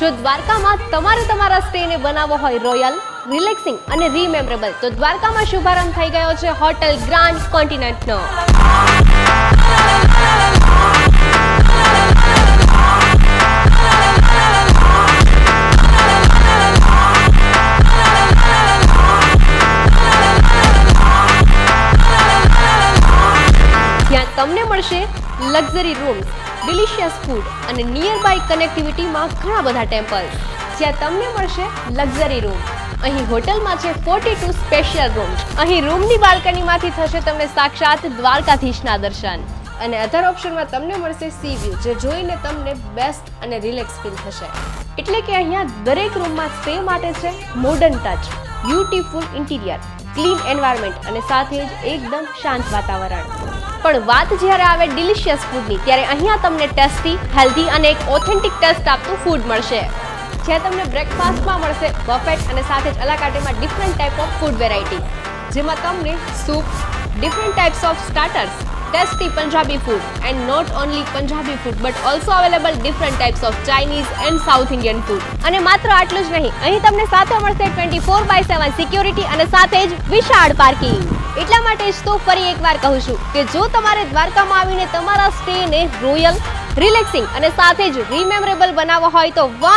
જો દ્વારકામાં તમારા સ્ટેને બનાવવો હોય રોયલ, રિલેક્સિંગ અને રીમેમ્બરેબલ, તો દ્વારકામાં શુભારંભ થઈ ગયો છે હોટલ ગ્રાન્ડ કોન્ટિનેન્ટનો. ત્યાં તમને મળશે લક્ઝરી રૂમ્સ, ડિલિશિયસ ફૂડ અને નિયરબાય કનેક્ટિવિટીમાં ઘણા બધા ટેમ્પલ્સ. જ્યાં તમને મળશે લક્ઝરી રૂમ. અહીં હોટલમાં છે 42 સ્પેશિયલ રૂમ્સ. અહીં રૂમની બાલ્કનીમાંથી થશે તમને સાક્ષાત દ્વારકાધીશના દર્શન. અને અધર ઓપ્શનમાં તમને મળશે સી વ્યૂ, જે જોઈને તમને બેસ્ટ અને રિલેક્સ ફીલ થશે. એટલે કે અહીંયા દરેક રૂમમાં સ્ટે માટે છે modern touch, beautiful interior, clean environment અને સાથે જ એકદમ શાંત વાતાવરણ. પણ વાત જ્યારે આવે ડિલિશિયસ ફૂડની, ત્યારે અહીંયા તમને ટેસ્ટી, હેલ્ધી અને એક ઓથેન્ટિક ટેસ્ટ આપતું ફૂડ મળશે. જ્યાં તમને બ્રેકફાસ્ટમાં મળશે બફેટ અને સાથે જ અલાકાટેમાં different type of food variety, જેમાં તમને soup, different types of starters, tasty Punjabi food and not only Punjabi food but also available different types of Chinese and South Indian food. અને માત્ર આટલું જ નહીં, અહીં તમને સાથે મળશે 24/7 સિક્યોરિટી અને સાથે જ વિશાળ પાર્કિંગ. એટલા માટે જ તો ફરી એકવાર કહું છું કે જો તમારે દ્વારકામાં આવીને તમારા સ્ટેને રોયલ, રિલેક્સિંગ અને સાથે જ રીમેમ્બરેબલ બનાવવો હોય તો